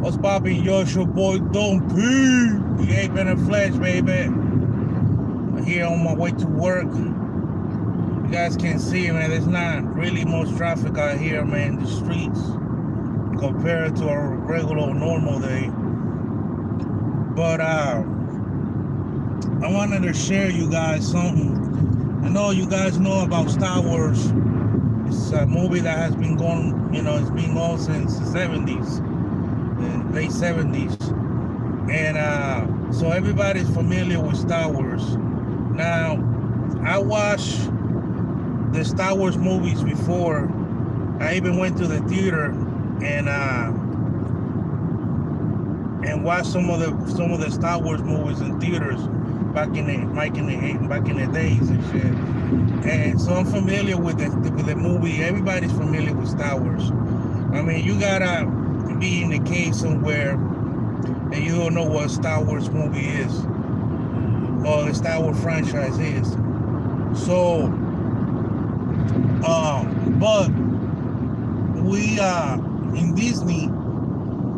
What's poppin'? Yo, it's your boy Don P. The Ape in the Flesh, baby. I'm here on my way to work. You guys can see, man, there's not really much traffic out here, man, in the streets compared to a regular normal day. But I wanted to share you guys something. I know you guys know about Star Wars. It's a movie that has been going, it's been on since the 70s. Late 70s, and so everybody's familiar with Star Wars. Now, I watched the Star Wars movies before. I even went to the theater and watched some of the Star Wars movies in theaters back in the days and shit. And so I'm familiar with the movie. Everybody's familiar with Star Wars. I mean, you gotta be in the cave somewhere and you don't know what a Star Wars movie is or the Star Wars franchise is. So but we in Disney,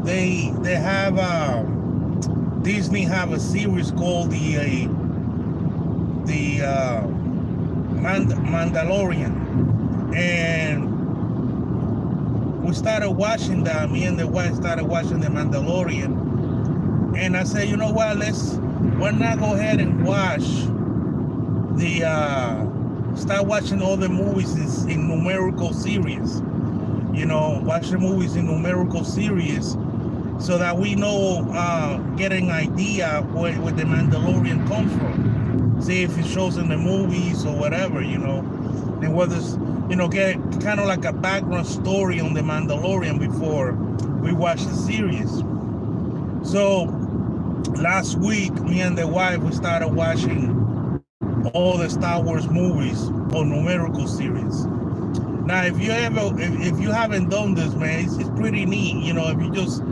they have Disney have a series called the Mandalorian, and we started watching that. Me and the wife started watching the Mandalorian, and I said, you know what? Why not go ahead and start watching all the movies in numerical series. Watch the movies in numerical series, so that we know, get an idea where the Mandalorian comes from. See if it shows in the movies or whatever, and whether get kind of like a background story on the Mandalorian before we watch the series. So last week, me and the wife, we started watching all the Star Wars movies on numerical series. Now, if you haven't done this, man, it's pretty neat. If you just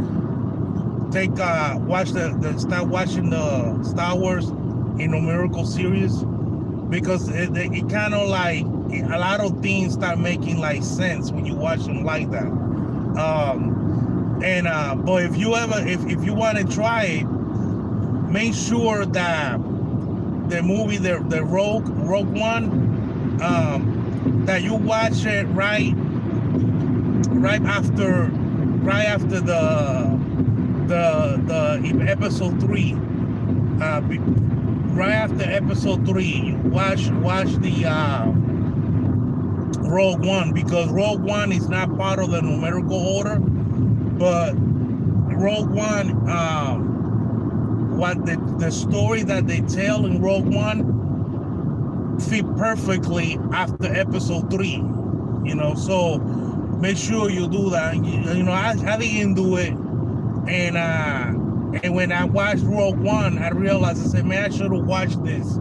start watching the Star Wars in numerical series, because it kind of like, a lot of things start making like sense when you watch them like that. But if you want to try it, make sure that the movie, the Rogue One, that you watch it right after the episode 3. Right after episode 3, you watch the Rogue One, because Rogue One is not part of the numerical order, but Rogue One, what the story that they tell in Rogue One fit perfectly after episode 3, so make sure you do that. I didn't do it, and when I watched Rogue One, I realized, I said, man, I should have watched this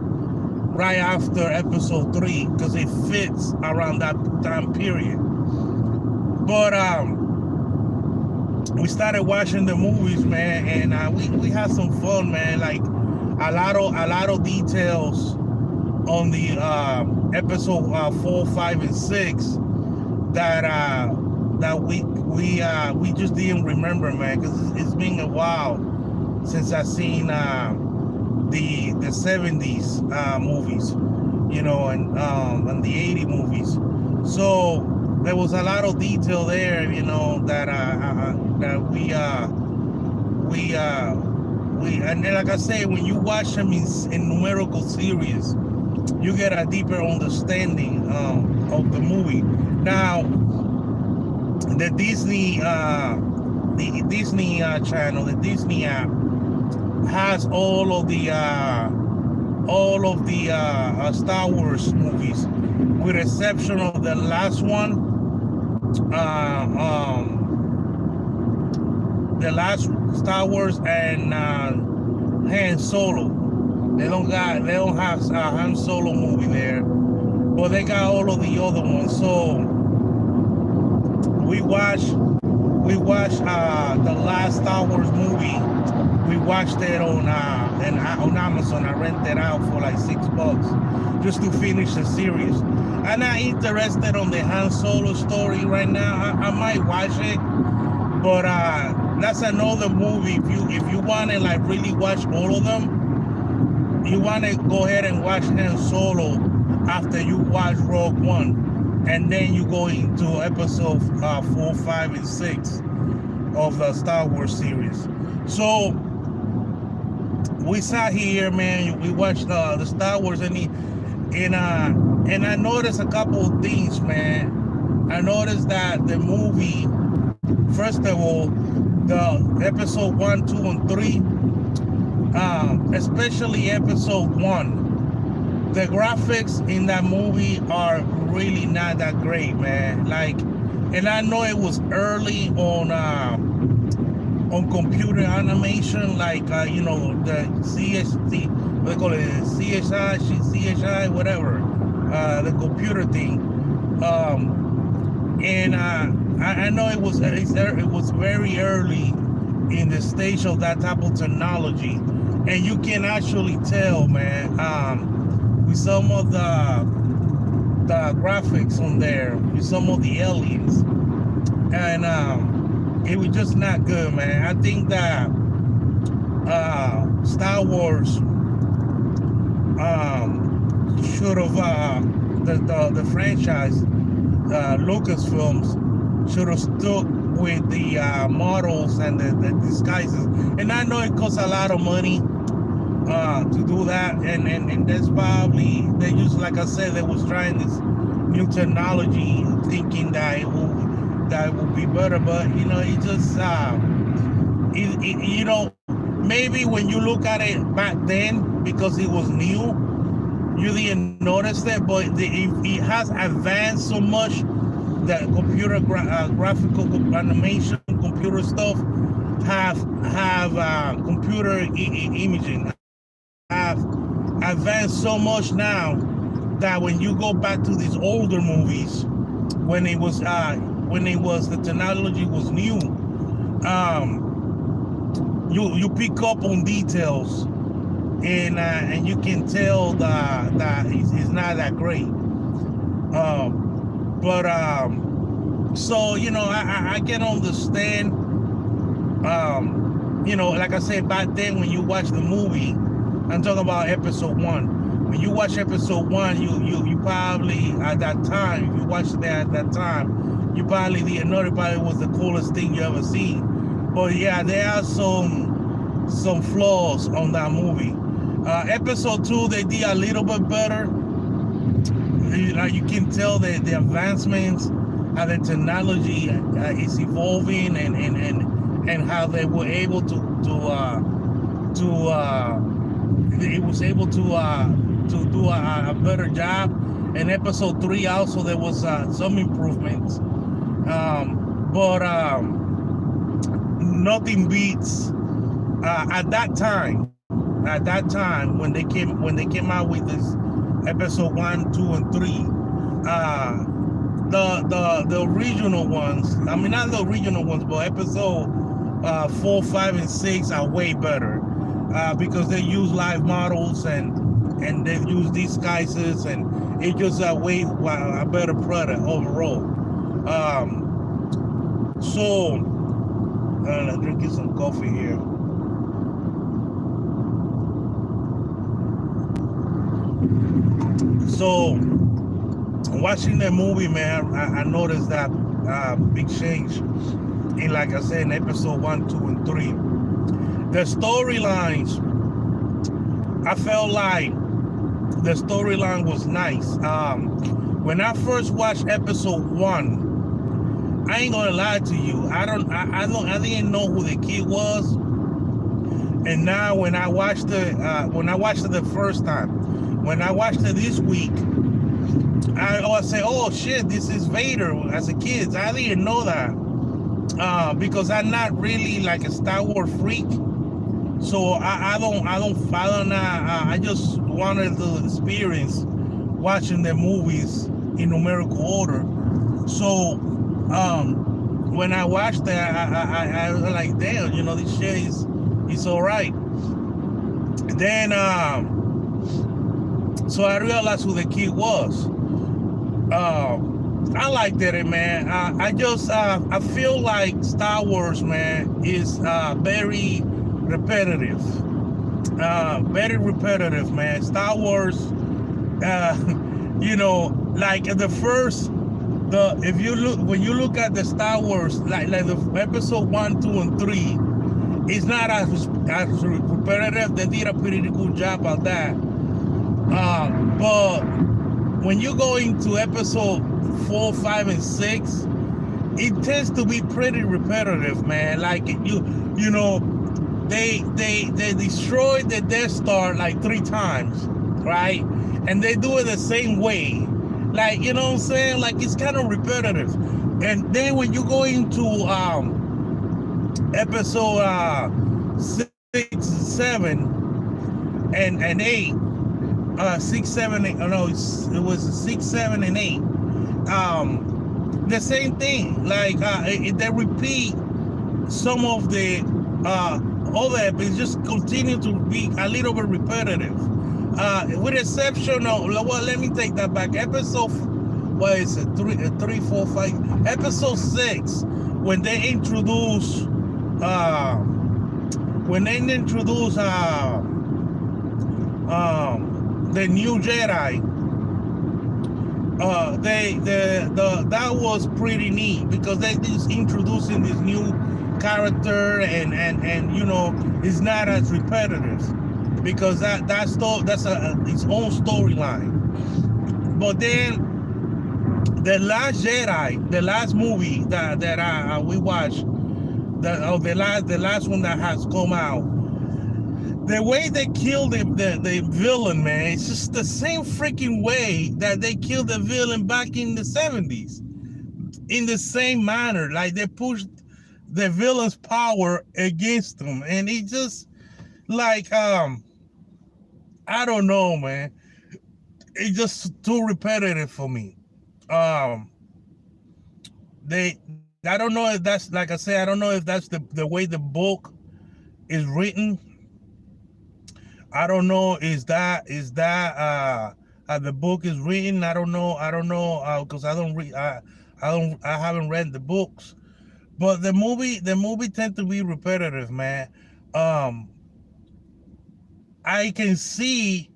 right after episode 3, because it fits around that time period. But we started watching the movies, man, and we had some fun, man. Like a lot of details on the episode 4, 5, and 6 that we just didn't remember, man, because it's been a while since I've seen the 70s movies, and the 80 movies. So there was a lot of detail there, that we and like I say, when you watch them in numerical series, you get a deeper understanding of the movie. Now, the Disney channel, the Disney app, has all of the Star Wars movies, with exception of the last one, the last Star Wars and Han Solo. They don't have a Han Solo movie there, but they got all of the other ones. So we watched the last Star Wars movie. We watched it on Amazon. I rented it out for like $6 just to finish the series. I'm not interested on the Han Solo story right now. I might watch it, but that's another movie. If you want to like really watch all of them, you want to go ahead and watch Han Solo after you watch Rogue One, and then you go into episode 4, 5, and 6 of the Star Wars series. So we sat here, man. We watched the Star Wars, and I noticed a couple of things, man. I noticed that the movie, first of all, the episode 1, 2, and 3, especially episode 1, the graphics in that movie are really not that great, man. Like, and I know it was early on computer animation, like you know, the CST, what they call it, CSI, whatever, the computer thing. And I know it was very early in the stage of that type of technology, and you can actually tell, man, with some of the graphics on there, with some of the aliens, and it was just not good, man. I think that Star Wars should have the franchise, Lucasfilms, should have stuck with the models and the disguises. And I know it costs a lot of money to do that, and that's probably, they just, like I said, they was trying this new technology, thinking that it will be better, but you know, it just you know, maybe when you look at it back then, because it was new, you didn't notice it, but it has advanced so much that computer graphical animation, computer stuff have computer imaging have advanced so much now that when you go back to these older movies, when it was the technology was new, you pick up on details, and you can tell that it's not that great. So you know, I can understand. You know, like I said, back then when you watch the movie, I'm talking about episode 1. When you watch episode 1, you probably at that time, if you watched it at that time, you probably didn't know it probably was the coolest thing you ever seen. But yeah, there are some flaws on that movie. Episode 2, they did a little bit better. You can tell that the advancements and the technology is evolving, and how they were able to do a better job. In episode 3 also there was some improvements, but nothing beats at that time when they came out with this episode 1, 2, and 3. The original ones, I mean, not the original ones, but episode 4, 5, and 6 are way better, because they use live models and they use disguises, and it just a better product overall. So drinking some coffee here. So watching the movie, man, I noticed that big change in, like I said, in episode 1, 2, and 3. The storylines, I felt like the storyline was nice. When I first watched episode 1, I ain't gonna lie to you, I didn't know who the kid was. And now when I watched it the first time, when I watched it this week, I say, oh shit, this is Vader. As a kid, I didn't know that, because I'm not really like a Star Wars freak. So I just wanted the experience watching the movies in numerical order. So when I watched that, I was like, damn, you know, this shit is all right. Then so I realized who the kid was. I liked it, man. I feel like Star Wars, man, is very repetitive. Very repetitive, man. Star Wars, uh, like the first, if you look, when you look at the Star Wars, like the episode 1, 2, and 3, it's not as repetitive. They did a pretty good job on that. But when you go into episode 4, 5, and 6, it tends to be pretty repetitive, man. Like you know, they destroyed the Death Star like 3 times, right? And they do it the same way. Like, you know what I'm saying? Like, it's kind of repetitive. And then when you go into episode 6, 7, and 8, 6, 7, 8. Oh no, it was 6, 7, and 8. The same thing. Like they repeat some of the other episodes, just continue to be a little bit repetitive. With exception of, well, let me take that back. Episode, what is it? 3, 4, 5. Episode 6, when they introduce the new Jedi, that was pretty neat because they just introducing this new character and it's not as repetitive because that's its own storyline. But then the last Jedi, the last movie that we watched, the last one that has come out, the way they killed the villain, man, it's just the same freaking way that they killed the villain back in the 70s. In the same manner, like they pushed the villain's power against them, and it just like I don't know, man. It's just too repetitive for me. I don't know if that's, like I said, I don't know if that's the way the book is written. I don't know, is that the book is written? I don't know because I haven't read the books. But the movie tend to be repetitive, man. I can see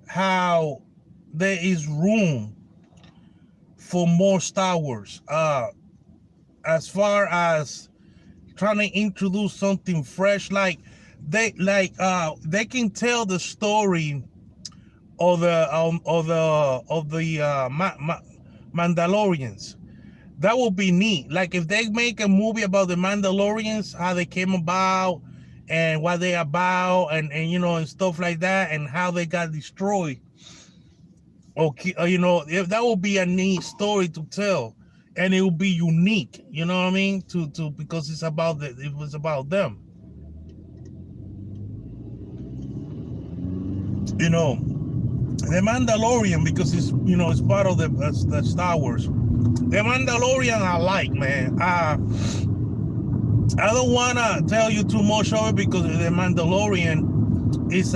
how there is room for more Star Wars. As far as trying to introduce something fresh, like they can tell the story of the Mandalorians. That would be neat. Like if they make a movie about the Mandalorians, how they came about and what they about, and and stuff like that, and how they got destroyed. Okay, if that would be a neat story to tell, and it would be unique. You know what I mean? To because it was about them. The Mandalorian, because it's part of the Star Wars. The Mandalorian I like, man. I don't wanna tell you too much of it because the Mandalorian is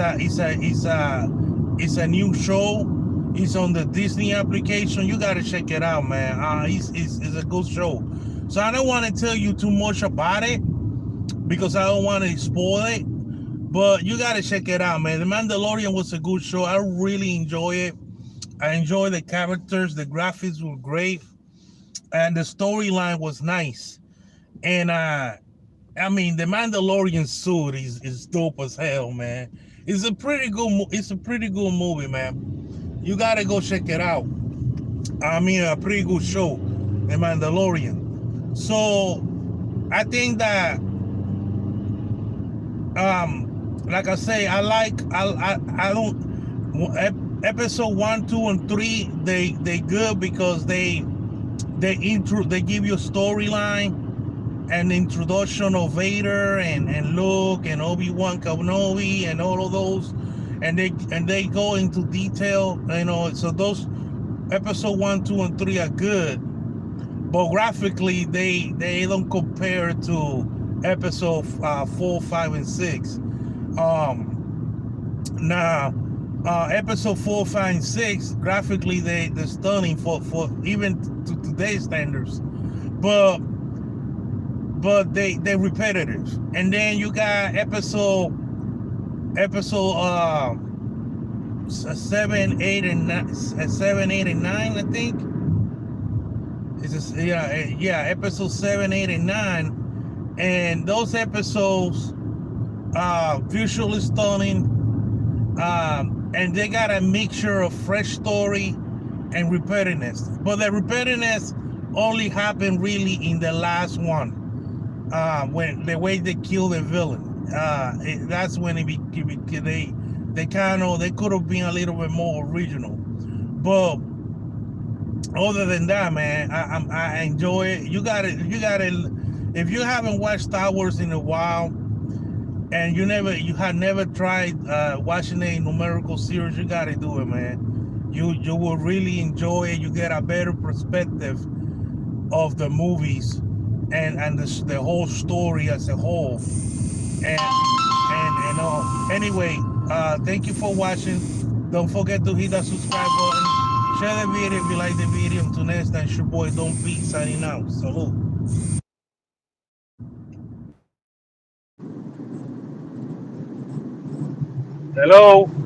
a new show. It's on the Disney application. You gotta check it out, man. It's a good show. So I don't want to tell you too much about it because I don't want to spoil it. But you gotta check it out, man. The Mandalorian was a good show. I really enjoy it. I enjoy the characters. The graphics were great, and the storyline was nice. And the Mandalorian suit is dope as hell, man. It's a pretty good movie, man. You gotta go check it out. A pretty good show, The Mandalorian. So I think that like I say, I don't episode 1, 2, and 3, they good because they give you a storyline and the introduction of Vader and Luke and Obi-Wan Kenobi and all of those, and they go into detail, so those episode 1, 2, and 3 are good, but graphically they don't compare to episode 4, 5, and 6. Now Episode 4, 5, and 6, graphically they're stunning for even to today's standards, but they're repetitive. And then you got episode 7, 8, and 9, 7, 8, and 9, I think. It's just, episode 7, 8, and 9, and those episodes visually stunning, and they got a mixture of fresh story and repetitiveness. But the repetitiveness only happened really in the last one, when the way they kill the villain. That's when they could have been a little bit more original. But other than that, man, I enjoy it. You gotta. If you haven't watched Star Wars in a while, and you had never tried watching a numerical series, you gotta do it, man. You will really enjoy it. You get a better perspective of the movies and the whole story as a whole. And anyway, thank you for watching. Don't forget to hit that subscribe button. Share the video if you like the video. Until next time, it's your boy Don P signing out. Salute. Hello.